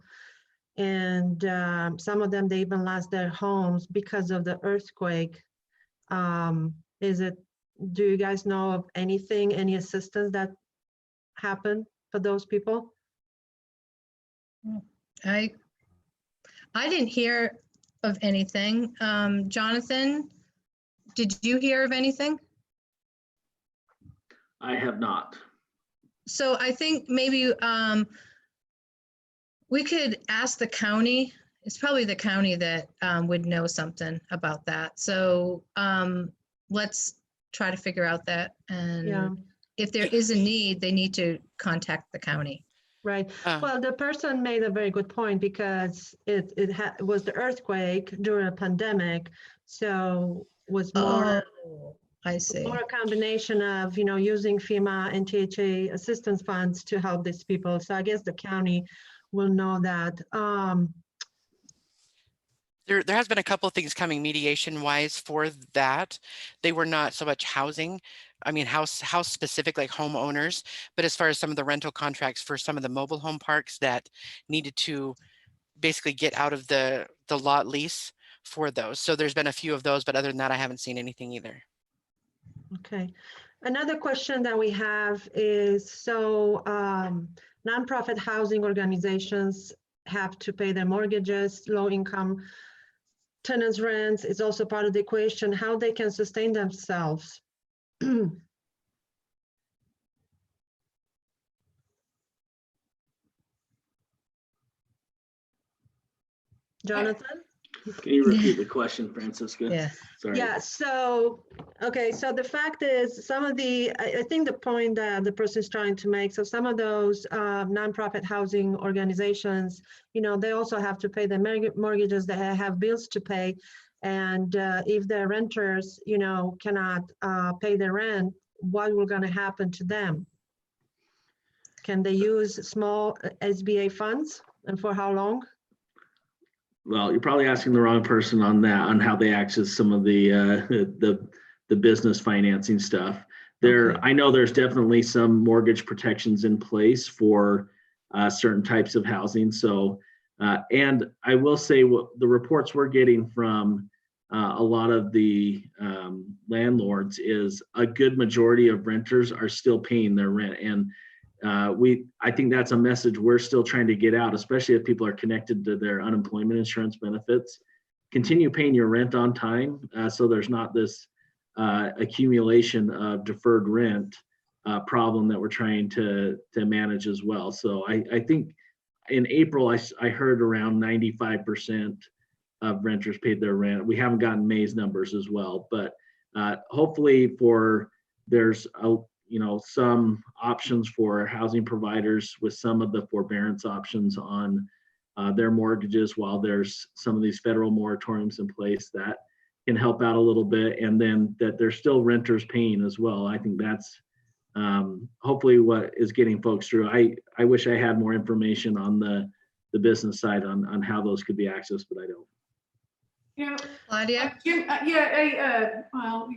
And some of them, they even lost their homes because of the earthquake. Do you guys know of anything, any assistance that happened for those people? I didn't hear of anything. Jonathan, did you hear of anything? I have not. So I think maybe we could ask the county. It's probably the county that would know something about that. So let's try to figure out that. And Yeah. if there is a need, they need to contact the county. Right. Uh. Well, the person made a very good point because it was the earthquake during a pandemic, so was more Oh, I see. more a combination of, you know, using FEMA and THA assistance funds to help these people. So I guess the county will know that. There has been a couple of things coming mediation wise for that. They were not so much housing. I mean, house specific, like homeowners, but as far as some of the rental contracts for some of the mobile home parks that needed to basically get out of the lot lease for those. So there's been a few of those, but other than that, I haven't seen anything either. Okay. Another question that we have is, so nonprofit housing organizations have to pay their mortgages, low income tenants' rents is also part of the equation, how they can sustain themselves. Jonathan? Can you repeat the question, Francisca? Yeah. Sorry. Yeah, so, okay, so the fact is some of the, I think the point that the person is trying to make, so some of those nonprofit housing organizations, you know, they also have to pay their mortgages, they have bills to pay. And if their renters, you know, cannot pay their rent, what will going to happen to them? Can they use small SBA funds, and for how long? Well, you're probably asking the wrong person on that, on how they access some of the business financing stuff. There, Okay. I know there's definitely some mortgage protections in place for certain types of housing. So, and I will say what the reports we're getting from a lot of the landlords is a good majority of renters are still paying their rent. And I think that's a message we're still trying to get out, especially if people are connected to their unemployment insurance benefits. Continue paying your rent on time, so there's not this accumulation of deferred rent problem that we're trying to manage as well. So I think in April I heard around 95% of renters paid their rent. We haven't gotten May's numbers as well, but hopefully there's some options for housing providers with some of the forbearance options on their mortgages while there's some of these federal moratoriums in place that can help out a little bit, and then that there's still renters paying as well. I think that's hopefully what is getting folks through. I wish I had more information on the business side on how those could be accessed, but I don't. Yeah. Claudia? Jim, well,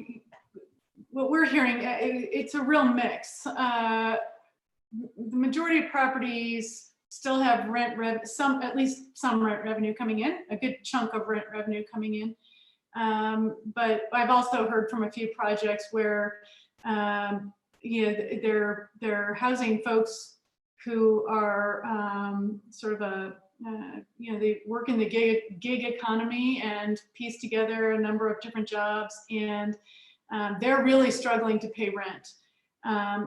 what we're hearing, it's a real mix. The majority of properties still have at least some rent revenue coming in, a good chunk of rent revenue coming in. But I've also heard from a few projects where, they're housing folks who are sort of they work in the gig economy and piece together a number of different jobs, and they're really struggling to pay rent.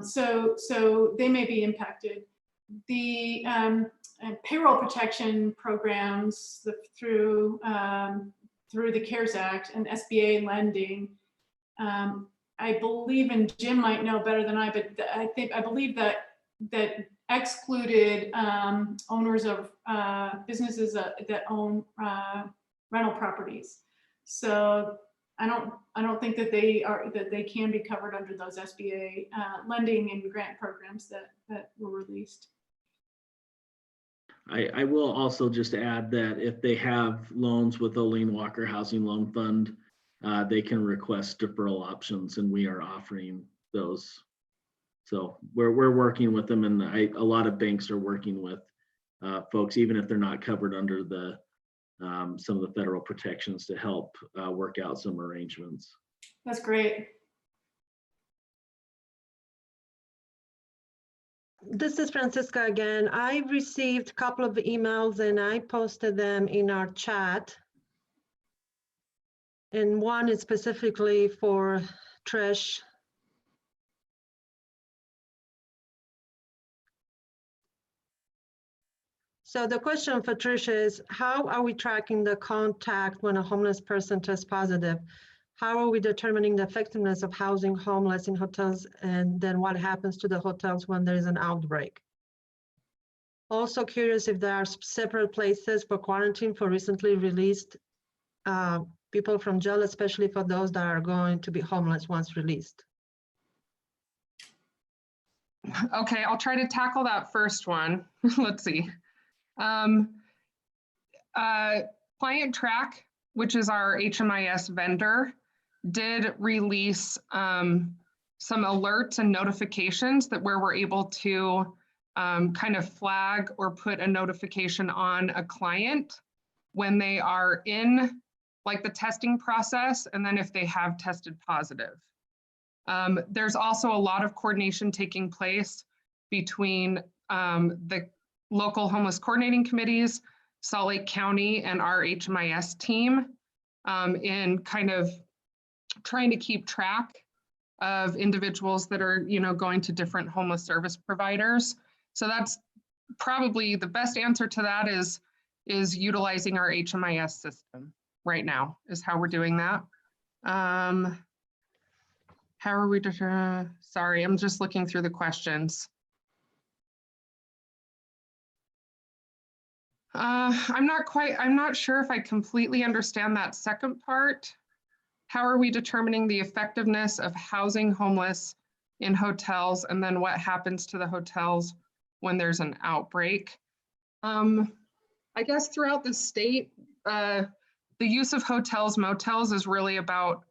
So they may be impacted. The payroll protection programs through the CARES Act and SBA lending, I believe, and Jim might know better than I, but I believe that excluded owners of businesses that own rental properties. So I don't think that they can be covered under those SBA lending and grant programs that were released. I will also just add that if they have loans with Olene Walker Housing Loan Fund, they can request deferral options, and we are offering those So we're working with them, and a lot of banks are working with folks, even if they're not covered under the some of the federal protections, to help work out some arrangements. That's great. This is Francisca again. I received a couple of emails and I posted them in our chat. And one is specifically for Trish. So the question for Trish is, how are we tracking the contact when a homeless person tests positive? How are we determining the effectiveness of housing homeless in hotels? And then what happens to the hotels when there is an outbreak? Also curious if there are separate places for quarantine for recently released people from jail, especially for those that are going to be homeless once released. Okay, I'll try to tackle that first one. Let's see. Client Track, which is our HMIS vendor, did release some alerts and notifications that where we're able to kind of flag or put a notification on a client when they are in like the testing process, and then if they have tested positive. There's also a lot of coordination taking place between the local homeless coordinating committees, Salt Lake County, and our HMIS team in kind of trying to keep track of individuals that are, you know, going to different homeless service providers. So that's probably the best answer to that is utilizing our HMIS system right now is how we're doing that. How are we, sorry, I'm just looking through the questions. I'm not sure if I completely understand that second part. How are we determining the effectiveness of housing homeless in hotels, and then what happens to the hotels when there's an outbreak? I guess throughout the state, the use of hotels, motels is really about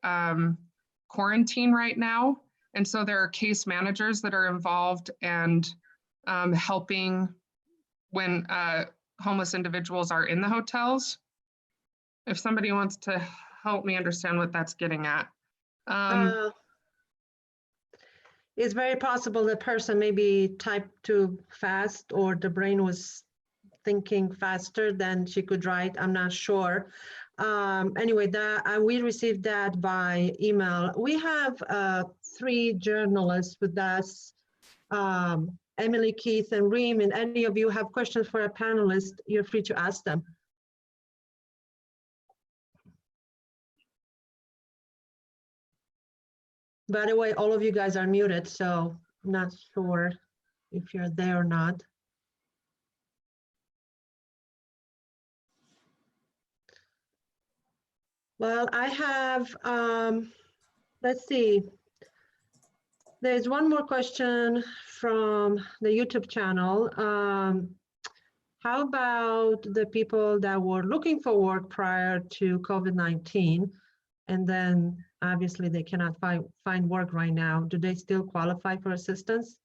quarantine right now. And so there are case managers that are involved and helping when homeless individuals are in the hotels. If somebody wants to help me understand what that's getting at. It's very possible the person maybe typed too fast, or the brain was thinking faster than she could write. I'm not sure. Anyway, we received that by email. We have 3 journalists with us, Emily, Keith, and Reem, and any of you have questions for a panelist, you're free to ask them. By the way, all of you guys are muted, so I'm not sure if you're there or not. Well, I have, let's see. There's one more question from the YouTube channel. How about the people that were looking for work prior to COVID-19, and then obviously they cannot find work right now? Do they still qualify for assistance?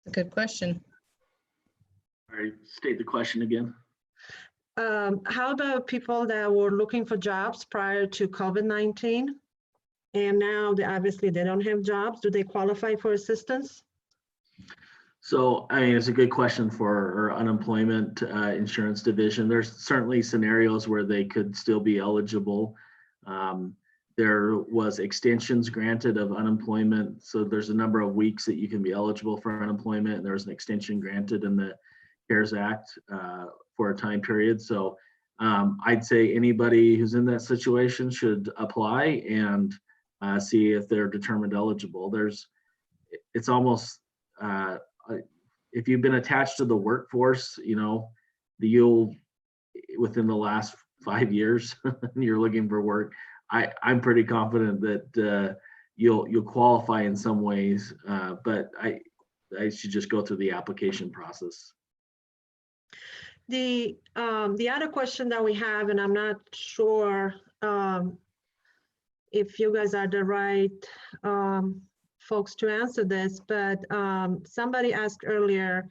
A good question. All right, state the question again. How about people that were looking for jobs prior to COVID-19, and now obviously they don't have jobs? Do they qualify for assistance? So, I mean, it's a good question for our unemployment insurance division. There's certainly scenarios where they could still be eligible. There was extensions granted of unemployment. So there's a number of weeks that you can be eligible for unemployment, and there's an extension granted in the CARES Act for a time period. So I'd say anybody who's in that situation should apply and see if they're determined eligible. It's almost, if you've been attached to the workforce, you know, you'll, within the last 5 years, you're looking for work, I'm pretty confident that you'll qualify in some ways, but I should just go through the application process. The other question that we have, and I'm not sure if you guys are the right folks to answer this, but somebody asked earlier,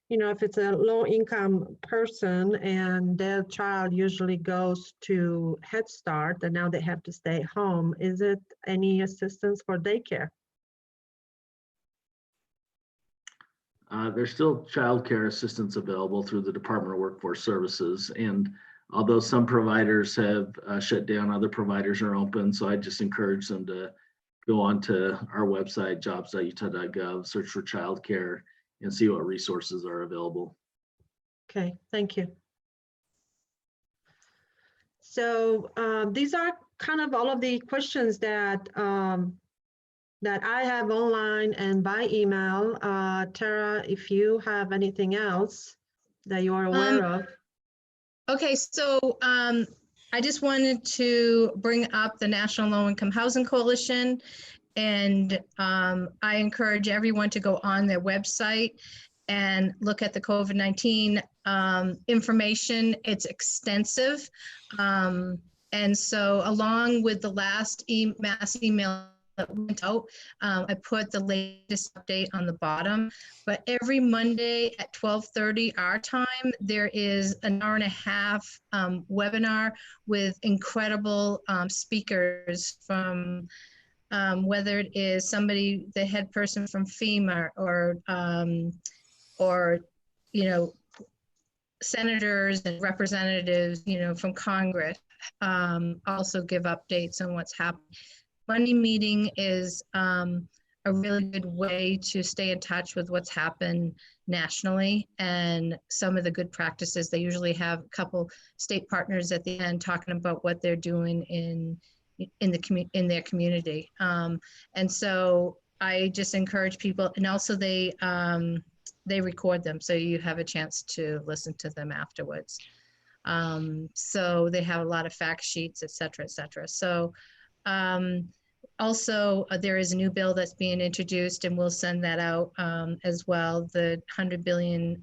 you know, if it's a low-income person and their child usually goes to Head Start and now they have to stay home, is it any assistance for daycare? There's still childcare assistance available through the Department of Workforce Services. And although some providers have shut down, other providers are open. So I just encourage them to go onto our website, jobs.utah.gov, search for childcare, and see what resources are available. Okay, thank you. So these are kind of all of the questions that that I have online and by email. Tara, if you have anything else that you are aware of. Okay, so I just wanted to bring up the National Low Income Housing Coalition, and I encourage everyone to go on their website and look at the COVID-19 information. It's extensive. And so along with the last mass email that went out, I put the latest update on the bottom. But every Monday at 12:30 our time, there is an hour-and-a-half webinar with incredible speakers from whether it is somebody, the head person from FEMA, or you know, senators and representatives, you know, from Congress, also give updates on what's happening. Monday meeting is a really good way to stay in touch with what's happened nationally and some of the good practices. They usually have a couple state partners at the end talking about what they're doing in their community. And so I just encourage people, and also they record them, so you have a chance to listen to them afterwards. So they have a lot of fact sheets, et cetera, et cetera. So also, there is a new bill that's being introduced, and we'll send that out as well, the $100 billion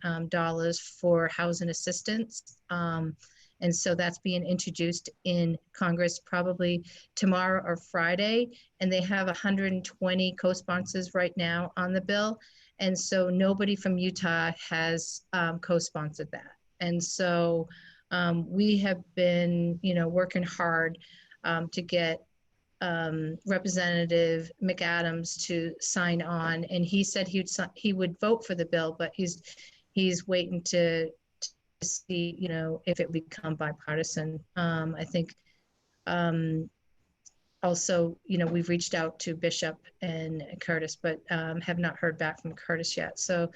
for housing assistance. And so that's being introduced in Congress probably tomorrow or Friday, and they have 120 co-sponsors right now on the bill. And so nobody from Utah has co-sponsored that. And so we have been, you know, working hard to get Representative McAdams to sign on, and he said he would vote for the bill, but he's waiting to see, you know, if it become bipartisan. I think also, you know, we've reached out to Bishop and Curtis, but have not heard back from Curtis yet. So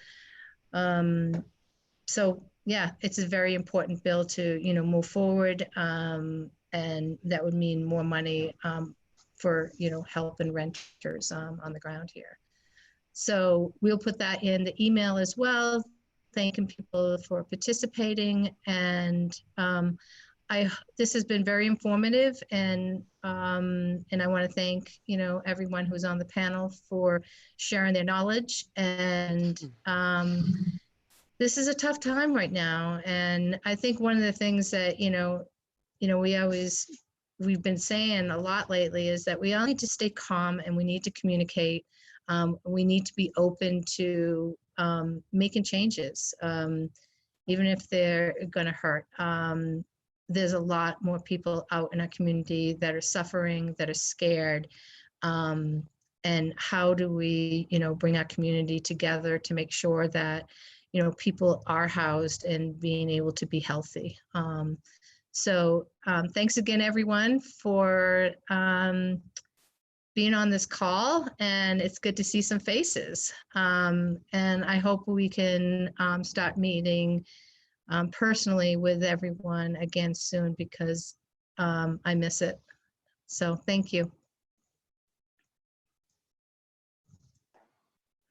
yeah, it's a very important bill to, you know, move forward, and that would mean more money for, you know, helping renters on the ground here. So we'll put that in the email as well, thanking people for participating. And this has been very informative, and I want to thank, you know, everyone who's on the panel for sharing their knowledge. And this is a tough time right now. And I think one of the things that, we've been saying a lot lately is that we all need to stay calm, and we need to communicate. We need to be open to making changes, even if they're going to hurt. There's a lot more people out in our community that are suffering, that are scared. And how do we, you know, bring our community together to make sure that, you know, people are housed and being able to be healthy. So thanks again, everyone, for being on this call, and it's good to see some faces. And I hope we can start meeting personally with everyone again soon, because I miss it. So thank you.